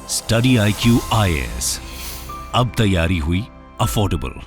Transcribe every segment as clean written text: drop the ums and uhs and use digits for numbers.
Study IQ IAS, अब तैयारी हुई अफोर्डेबल।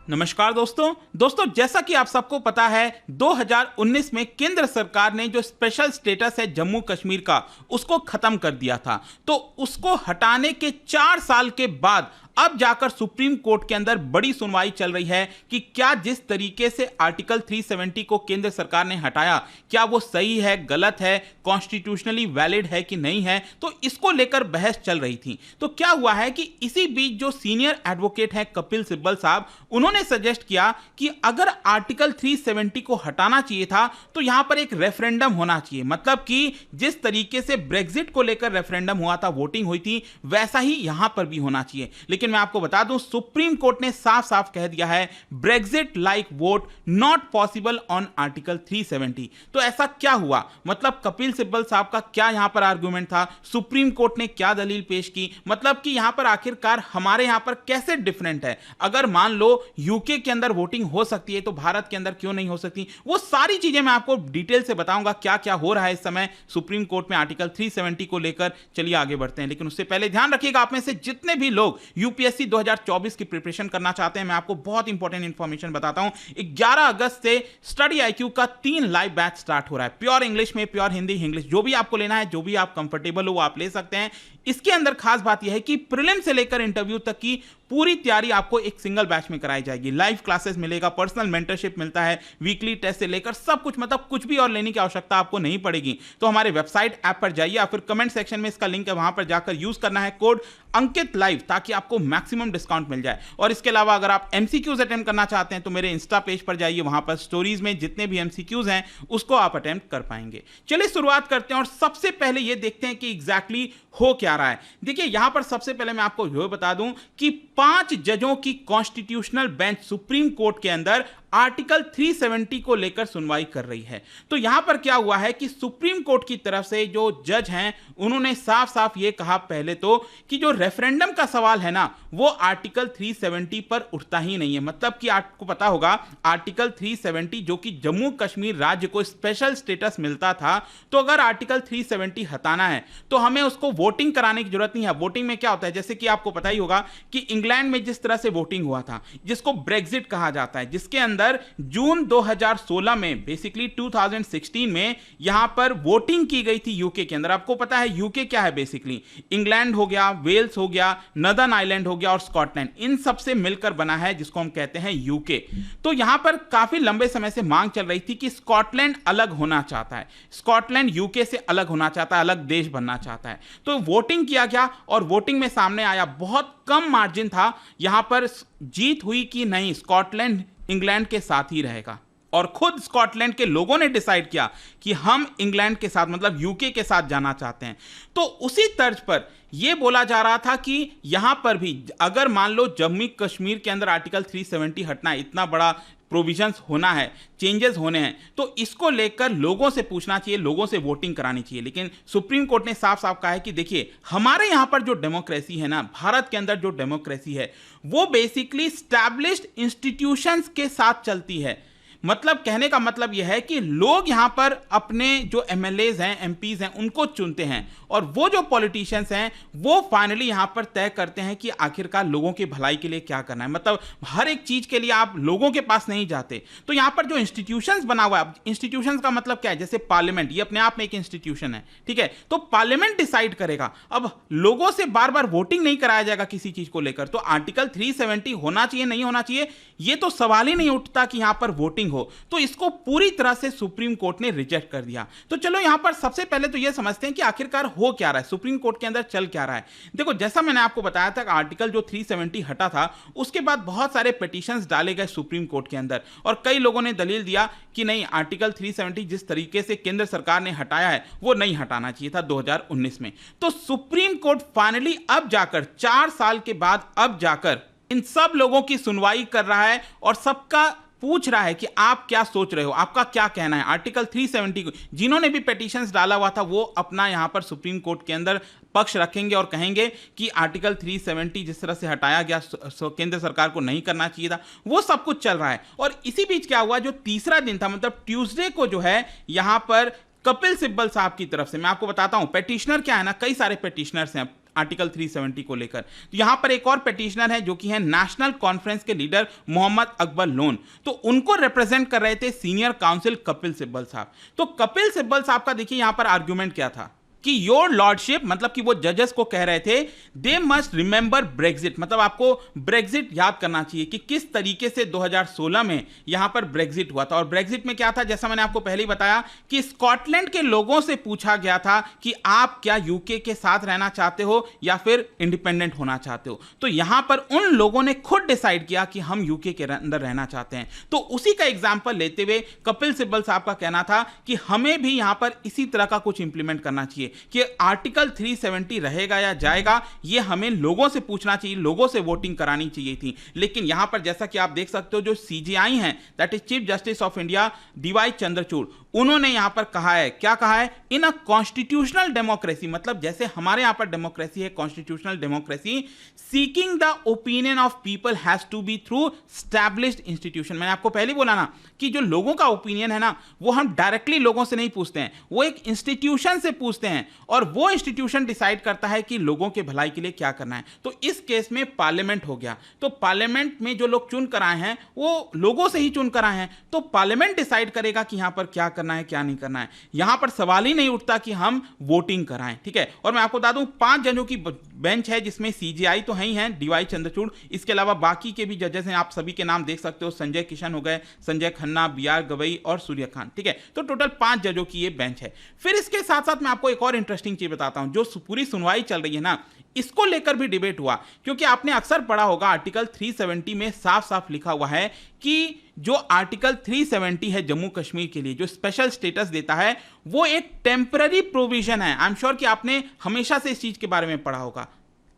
नमस्कार दोस्तों जैसा कि आप सबको पता है 2019 में केंद्र सरकार ने जो स्पेशल स्टेटस है जम्मू कश्मीर का उसको खत्म कर दिया था। तो उसको हटाने के 4 साल के बाद अब जाकर सुप्रीम कोर्ट के अंदर बड़ी सुनवाई चल रही है कि क्या जिस तरीके से आर्टिकल 370 को केंद्र सरकार ने हटाया क्या वो सही है, गलत है, कॉन्स्टिट्यूशनली वैलिड है कि नहीं है। तो इसको लेकर बहस चल रही थी। तो क्या हुआ है कि इसी बीच जो सीनियर एडवोकेट हैं कपिल सिब्बल साहब, उन्होंने सजेस्ट किया कि अगर आर्टिकल 370 को हटाना चाहिए था तो यहां पर एक रेफरेंडम होना चाहिए। मतलब कि जिस तरीके से ब्रेग्जिट को लेकर रेफरेंडम हुआ था, वोटिंग हुई थी, वैसा ही यहां पर भी होना चाहिए। लेकिन मैं आपको बता दूं सुप्रीम कोर्ट ने साफ साफ कह दिया है Brexit like what not possible on article 370। तो ऐसा क्या हुआ, मतलब कपिल सिब्बल साहब का क्या यहां पर आर्गुमेंट था, सुप्रीम कोर्ट ने क्या दलील पेश की, मतलब कि यहां पर आखिरकार हमारे यहां पर कैसे डिफरेंट है। अगर मान लो यूके के अंदर वोटिंग हो सकती है तो भारत के अंदर क्यों नहीं हो सकती। वो सारी चीजें मैं आपको डिटेल से बताऊंगा क्या क्या हो रहा है इस समय सुप्रीम कोर्ट में आर्टिकल 370 को लेकर। चलिए आगे बढ़ते हैं, लेकिन उससे पहले ध्यान रखिएगा आप में से जितने भी लोग यूपीएससी 2024 की प्रिपरेशन करना चाहते हैं, मैं आपको बहुत इंपॉर्टेंट इंफॉर्मेशन बताता हूं। 11 अगस्त से स्टडी IQ का 3 लाइव बैच स्टार्ट हो रहा है। प्योर इंग्लिश में, प्योर हिंदी, इंग्लिश, जो भी आपको लेना है, जो भी आप कंफर्टेबल हो वो आप ले सकते हैं। इसके अंदर खास बात यह है कि प्रीलिम से लेकर इंटरव्यू तक की पूरी तैयारी आपको एक सिंगल बैच में कराई जाएगी। लाइव क्लासेस मिलेगा, पर्सनल मेंटरशिप मिलता है, वीकली टेस्ट से लेकर सब कुछ, मतलब कुछ भी और लेने की आवश्यकता आपको नहीं पड़ेगी। तो हमारे वेबसाइट ऐप पर जाइए या फिर कमेंट सेक्शन में इसका लिंक है, वहां पर जाकर यूज करना है कोड अंकित लाइव ताकि आपको मैक्सिमम डिस्काउंट मिल जाए। और इसके अलावा अगर आप MCQs अटेम्प्ट करना चाहते हैं तो मेरे इंस्टा पेज पर जाइए, वहां पर स्टोरीज में जितने भी MCQs हैं उसको आप अटेम्प्ट कर पाएंगे। चलिए शुरुआत करते हैं और सबसे पहले ये देखते हैं कि एग्जैक्टली हो क्या रहा है। देखिए यहां पर सबसे पहले मैं आपको यह बता दूं कि 5 जजों की कॉन्स्टिट्यूशनल बेंच सुप्रीम कोर्ट के अंदर आर्टिकल 370 को लेकर सुनवाई कर रही है। तो यहां पर क्या हुआ है कि सुप्रीम कोर्ट की तरफ से जो जज हैं उन्होंने साफ साफ यह कहा पहले तो कि जो रेफरेंडम का सवाल है ना वो आर्टिकल 370 पर उठता ही नहीं है। मतलब कि आपको पता होगा आर्टिकल 370 जो कि जम्मू कश्मीर राज्य को स्पेशल स्टेटस मिलता था, तो अगर आर्टिकल 370 हटाना है तो हमें उसको वोटिंग कराने की जरूरत नहीं है। वोटिंग में क्या होता है, जैसे कि आपको पता ही होगा कि इंग्लैंड में जिस तरह से वोटिंग हुआ था जिसको ब्रेग्जिट कहा जाता है, जिसके अंदर जून 2016 में बेसिकली 2016 में यहां पर वोटिंग की गई थी यूके के अंदर। आपको पता है यूके क्या है, बेसिकली इंग्लैंड हो गया, वेल्स हो गया, नदर्न आइलैंड हो गया और स्कॉटलैंड, इन सब से मिलकर बना है जिसको हम कहते हैं यूके। तो यहां पर काफी लंबे समय से मांग चल रही थी कि स्कॉटलैंड अलग होना चाहता है, स्कॉटलैंड यूके से अलग होना चाहता है, अलग देश बनना चाहता है। तो वोटिंग किया गया और वोटिंग में सामने आया, बहुत कम मार्जिन था, यहां पर जीत हुई कि नहीं स्कॉटलैंड इंग्लैंड के साथ ही रहेगा। और खुद स्कॉटलैंड के लोगों ने डिसाइड किया कि हम इंग्लैंड के साथ मतलब यूके के साथ जाना चाहते हैं। तो उसी तर्ज पर यह बोला जा रहा था कि यहां पर भी अगर मान लो जम्मू कश्मीर के अंदर आर्टिकल 370 हटना है, इतना बड़ा प्रोविजंस होना है, चेंजेस होने हैं, तो इसको लेकर लोगों से पूछना चाहिए, लोगों से वोटिंग करानी चाहिए। लेकिन सुप्रीम कोर्ट ने साफ साफ कहा है कि देखिए हमारे यहां पर जो डेमोक्रेसी है ना, भारत के अंदर जो डेमोक्रेसी है वो बेसिकली स्टैब्लिश्ड इंस्टीट्यूशंस के साथ चलती है। मतलब कहने का मतलब यह है कि लोग यहां पर अपने जो MLAs हैं, MPs हैं, उनको चुनते हैं और वो जो पॉलिटिशियंस हैं वो फाइनली यहां पर तय करते हैं कि आखिरकार लोगों की भलाई के लिए क्या करना है। मतलब हर एक चीज के लिए आप लोगों के पास नहीं जाते। तो यहां पर जो इंस्टीट्यूशंस बना हुआ है, इंस्टीट्यूशंस का मतलब क्या है, जैसे पार्लियामेंट, ये अपने आप में एक इंस्टीट्यूशन है, ठीक है। तो पार्लियामेंट डिसाइड करेगा। अब लोगों से बार बार वोटिंग नहीं कराया जाएगा किसी चीज को लेकर। तो आर्टिकल 370 होना चाहिए नहीं होना चाहिए ये तो सवाल ही नहीं उठता कि यहां पर वोटिंग हो। तो इसको पूरी तरह से सुप्रीम कोर्ट ने रिजेक्ट कर दिया। तो चलो यहां पर सबसे पहले तो यह समझते हैं कि आखिरकार हो क्या रहा है, सुप्रीम कोर्ट के अंदर चल क्या रहा है। देखो जैसा मैंने आपको बताया था कि आर्टिकल जो 370 हटा था उसके बाद बहुत सारे पिटीशंस डाले गए सुप्रीम कोर्ट के अंदर और कई लोगों ने दलील दिया कि नहीं आर्टिकल 370 जिस तरीके से केंद्र सरकार ने हटाया है वो नहीं हटाना चाहिए था 2019 में। तो सुप्रीम कोर्ट फाइनली अब जाकर 4 साल के बाद अब जाकर इन सब लोगों की सुनवाई कर रहा है और सबका पूछ रहा है कि आप क्या सोच रहे हो, आपका क्या कहना है। आर्टिकल 370 को जिन्होंने भी पिटीशंस डाला हुआ था वो अपना यहां पर सुप्रीम कोर्ट के अंदर पक्ष रखेंगे और कहेंगे कि आर्टिकल 370 जिस तरह से हटाया गया केंद्र सरकार को नहीं करना चाहिए था, वो सब कुछ चल रहा है। और इसी बीच क्या हुआ, जो तीसरा दिन था मतलब ट्यूसडे को जो है यहां पर कपिल सिब्बल साहब की तरफ से, मैं आपको बताता हूं पेटिशनर क्या है ना, कई सारे पेटिशनर्स हैं, आर्टिकल 370 को लेकर। तो यहां पर एक और पिटिशनर है जो कि है नेशनल कॉन्फ्रेंस के लीडर मोहम्मद अकबर लोन। तो उनको रिप्रेजेंट कर रहे थे सीनियर काउंसिल कपिल सिब्बल साहब। तो कपिल सिब्बल साहब का देखिए यहां पर आर्ग्यूमेंट क्या था कि योर लॉर्डशिप, मतलब कि वो जजेस को कह रहे थे दे मस्ट रिमेंबर ब्रेग्जिट, मतलब आपको ब्रेग्जिट याद करना चाहिए कि किस तरीके से 2016 में यहां पर ब्रेग्जिट हुआ था। और ब्रेग्जिट में क्या था, जैसा मैंने आपको पहले ही बताया कि स्कॉटलैंड के लोगों से पूछा गया था कि आप क्या यूके के साथ रहना चाहते हो या फिर इंडिपेंडेंट होना चाहते हो। तो यहां पर उन लोगों ने खुद डिसाइड किया कि हम यूके के अंदर रहना चाहते हैं। तो उसी का एग्जाम्पल लेते हुए कपिल सिब्बल साहब का कहना था कि हमें भी यहां पर इसी तरह का कुछ इंप्लीमेंट करना चाहिए कि आर्टिकल 370 रहेगा या जाएगा, ये हमें लोगों से पूछना चाहिए, लोगों से वोटिंग करानी चाहिए थी। लेकिन यहां पर जैसा कि आप देख सकते हो जो सीजेआई हैं, that is chief justice of India DY Chandrachud, उन्होंने यहां पर कहा है, क्या कहा है, इन अ कॉन्स्टिट्यूशनल डेमोक्रेसी, मतलब जैसे हमारे यहां पर डेमोक्रेसी है constitutional democracy, seeking the opinion of people has to be through established institution. मैंने आपको पहले बोला ना कि जो लोगों का ओपिनियन है ना वो हम डायरेक्टली लोगों से नहीं पूछते हैं, वो एक इंस्टीट्यूशन से पूछते हैं और वो इंस्टीट्यूशन डिसाइड करता है कि लोगों के भलाई के लिए क्या करना है। तो इस केस में पार्लियामेंट हो गया, तो पार्लियामेंट में जो लोग चुन कर आए हैं वो लोगों से ही चुन कर आए हैं, तो पार्लियामेंट डिसाइड करेगा कि यहां पर क्या करना है क्या नहीं करना है। यहां पर सवाल ही नहीं उठता कि हम वोटिंग कराएं, ठीक है। और मैं आपको बता दूं 5 जजों की बेंच है जिसमें सीजेआई तो है ही है डीवाई चंद्रचूड़, इसके अलावा बाकी के भी जजेस हैं, आप सभी के नाम देख सकते हो, संजय किशन हो गए, संजय खन्ना, बीआर गवई और सूर्यकांत, ठीक है। तो टोटल 5 जजों की ये बेंच है। फिर इसके साथ साथ मैं आपको एक और इंटरेस्टिंग चीज बताता हूं, जो पूरी सुनवाई चल रही है ना इसको लेकर भी डिबेट हुआ, क्योंकि आपने अक्सर पढ़ा होगा आर्टिकल 370 में साफ साफ लिखा हुआ है कि जो आर्टिकल 370 है जम्मू कश्मीर के लिए जो स्पेशल स्टेटस देता है वो एक टेम्पररी प्रोविजन है। आई एम श्योर कि आपने हमेशा से इस चीज के बारे में पढ़ा होगा।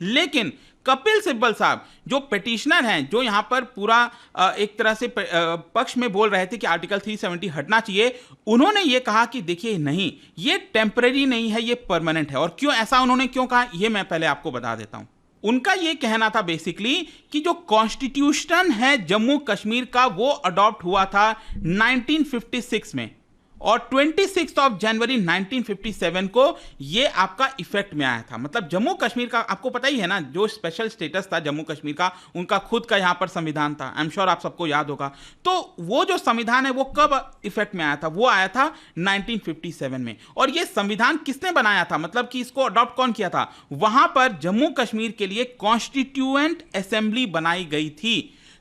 लेकिन कपिल सिब्बल साहब जो पिटिशनर हैं, जो यहां पर पूरा एक तरह से पक्ष में बोल रहे थे कि आर्टिकल 370 हटना चाहिए, उन्होंने ये कहा कि देखिए नहीं, ये टेम्पररी नहीं है, ये परमानेंट है। और क्यों ऐसा उन्होंने क्यों कहा ये मैं पहले आपको बता देता हूं। उनका ये कहना था बेसिकली कि जो कॉन्स्टिट्यूशन है जम्मू कश्मीर का वो अडॉप्ट हुआ था 1956 में और 26 जनवरी 1957 को ये आपका इफेक्ट में आया था। मतलब जम्मू कश्मीर का आपको पता ही है ना, जो स्पेशल स्टेटस था जम्मू कश्मीर का, उनका खुद का यहां पर संविधान था, आई एम श्योर आप सबको याद होगा। तो वो जो संविधान है वो कब इफेक्ट में आया था, वो आया था 1957 में। और ये संविधान किसने बनाया था, मतलब कि इसको अडॉप्ट कौन किया था, वहां पर जम्मू कश्मीर के लिए कॉन्स्टिट्यूएंट असेंबली बनाई गई थी।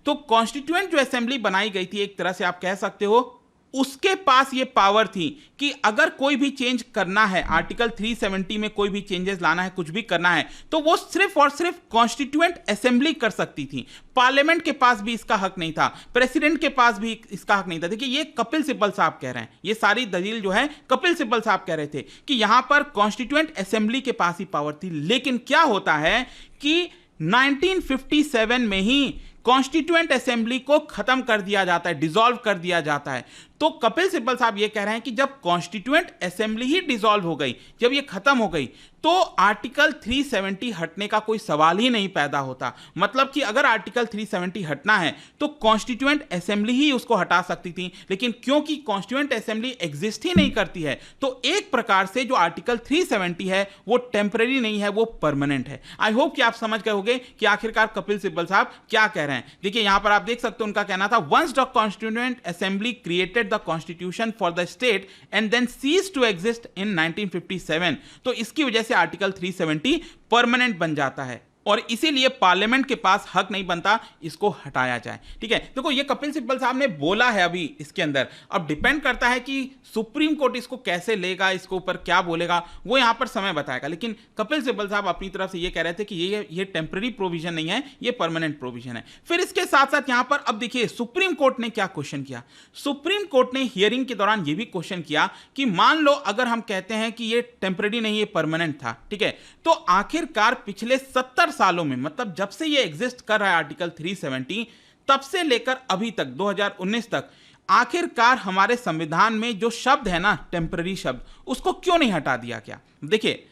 तो कॉन्स्टिट्यूएंट जो असेंबली बनाई गई थी, एक तरह से आप कह सकते हो उसके पास ये पावर थी कि अगर कोई भी चेंज करना है, आर्टिकल 370 में कोई भी चेंजेस लाना है, कुछ भी करना है, तो वो सिर्फ और सिर्फ कॉन्स्टिट्यूएंट असेंबली कर सकती थी। पार्लियामेंट के पास भी इसका हक नहीं था, प्रेसिडेंट के पास भी इसका हक नहीं था। देखिए ये कपिल सिब्बल साहब कह रहे हैं, ये सारी दलील जो है कपिल सिब्बल साहब कह रहे थे कि यहां पर कॉन्स्टिट्यूएंट असेंबली के पास ही पावर थी। लेकिन क्या होता है कि 1957 में ही कॉन्स्टिट्यूएंट असेंबली को खत्म कर दिया जाता है, डिसॉल्व कर दिया जाता है। तो कपिल सिब्बल साहब ये कह रहे हैं कि जब कॉन्स्टिट्यूएंट असेंबली ही डिसॉल्व हो गई, जब ये खत्म हो गई, तो आर्टिकल 370 हटने का कोई सवाल ही नहीं पैदा होता। मतलब कि अगर आर्टिकल 370 हटना है तो कॉन्स्टिट्यूएंट असेंबली ही उसको हटा सकती थी, लेकिन क्योंकि कॉन्स्टिट्यूएंट असेंबली एग्जिस्ट ही नहीं करती है, तो एक प्रकार से जो आर्टिकल 370 है वो टेम्पररी नहीं है, वो परमानेंट है। आई होप कि आप समझ गए होंगे कि आखिरकार कपिल सिब्बल साहब क्या कह रहे हैं। देखिए यहां पर आप देख सकते हो उनका कहना था, once the constituent assembly created the constitution for the state and then cease to exist in 1957, तो इसकी वजह से आर्टिकल 370 परमानेंट बन जाता है और इसीलिए पार्लियामेंट के पास हक नहीं बनता इसको हटाया जाए। ठीक है, देखो ये कपिल सिब्बल साहब ने बोला है अभी इसके अंदर, अब डिपेंड करता है कि सुप्रीम कोर्ट इसको कैसे लेगा, इसके ऊपर क्या बोलेगा, वो यहां पर समय बताएगा। लेकिन कपिल सिब्बल साहब अपनी तरफ से ये कह रहे थे कि ये टेम्पररी प्रोविजन नहीं है, ये परमानेंट प्रोविजन है। फिर इसके साथ साथ यहां पर अब देखिए सुप्रीम कोर्ट ने क्या क्वेश्चन किया। सुप्रीम कोर्ट ने हियरिंग के दौरान ये भी क्वेश्चन किया कि मान लो अगर हम कहते हैं कि ये टेम्पररी नहीं, ये परमानेंट था, ठीक है, तो आखिरकार पिछले 70 सालों में, मतलब जब से ये एग्जिस्ट कर रहा है आर्टिकल 370, तब से लेकर अभी तक 2019 तक, आखिरकार हमारे संविधान में जो शब्द है ना टेम्पररी शब्द, उसको क्यों नहीं हटा दिया गया। देखिए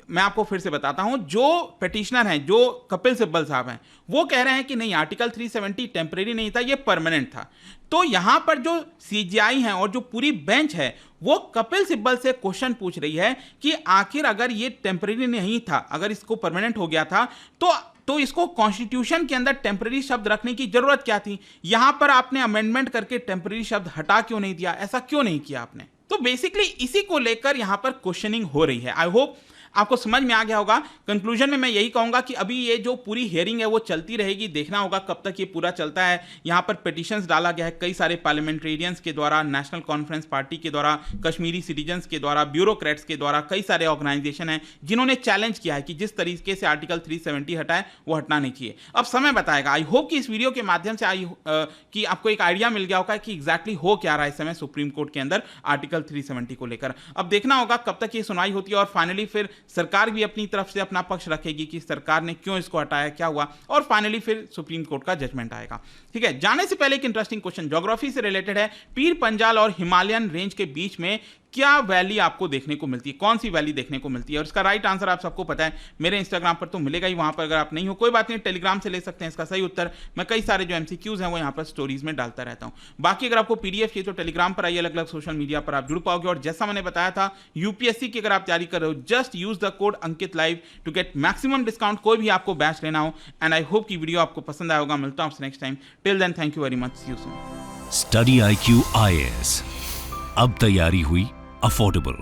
मैं आपको फिर से बताता हूं, जो पिटिशनर हैं, जो कपिल सिब्बल साहब हैं, वो कह रहे हैं कि नहीं, आर्टिकल 370 टेम्परेरी नहीं था, ये परमानेंट था। तो यहां पर जो सीजीआई हैं और जो पूरी बेंच है वो कपिल सिब्बल से क्वेश्चन पूछ रही है कि आखिर अगर ये टेम्परेरी नहीं था, अगर इसको परमानेंट हो गया था, तो इसको कॉन्स्टिट्यूशन के अंदर टेम्परेरी शब्द रखने की जरूरत क्या थी? यहां पर आपने अमेंडमेंट करके टेम्परेरी शब्द हटा क्यों नहीं दिया? ऐसा क्यों नहीं किया आपने? तो बेसिकली इसी को लेकर यहां पर क्वेश्चनिंग हो रही है। आई होप आपको समझ में आ गया होगा। कंक्लूजन में मैं यही कहूंगा कि अभी ये जो पूरी हियरिंग है वो चलती रहेगी, देखना होगा कब तक ये पूरा चलता है। यहां पर पिटिशंस डाला गया है कई सारे पार्लियामेंटेरियंस के द्वारा, नेशनल कॉन्फ्रेंस पार्टी के द्वारा, कश्मीरी सिटीजन्स के द्वारा, ब्यूरोक्रेट्स के द्वारा, कई सारे ऑर्गेनाइजेशन हैं जिन्होंने चैलेंज किया है कि जिस तरीके से आर्टिकल 370 हटाए वो हटना नहीं चाहिए। अब समय बताएगा। आई होप कि इस वीडियो के माध्यम से कि आपको एक आइडिया मिल गया होगा कि एग्जैक्टली हो क्या रहा है इस समय सुप्रीम कोर्ट के अंदर आर्टिकल 370 को लेकर। अब देखना होगा कब तक ये सुनवाई होती है और फाइनली फिर सरकार भी अपनी तरफ से अपना पक्ष रखेगी कि सरकार ने क्यों इसको हटाया, क्या हुआ, और फाइनली फिर सुप्रीम कोर्ट का जजमेंट आएगा। ठीक है, जाने से पहले एक इंटरेस्टिंग क्वेश्चन ज्योग्राफी से रिलेटेड है। पीर पंजाल और हिमालयन रेंज के बीच में क्या वैली आपको देखने को मिलती है? कौन सी वैली देखने को मिलती है? और इसका राइट आंसर आप सबको पता है, मेरे इंस्टाग्राम पर तो मिलेगा ही, वहां पर अगर आप नहीं हो कोई बात नहीं, टेलीग्राम से ले सकते हैं इसका सही उत्तर। मैं कई सारे जो एमसीक्यूज हैं वो यहाँ पर स्टोरीज में डालता रहता हूँ। बाकी अगर आपको पीडीएफ चाहिए तो टेलीग्राम पर आइए, अलग अलग सोशल मीडिया पर आप जुड़ पाओगे। और जैसा मैंने बताया था, यूपीएससी की अगर आप तैयारी कर रहे हो, just use the code Ankit live to get maximum discount. कोई भी आपको बैच लेना हो। एंड आई होप की वीडियो आपको पसंद आया होगा। मिलता हूँ आपसे next time. Till then, thank you very much, see you soon. Study IQ IAS, अब तैयारी हुई अफोर्डेबल।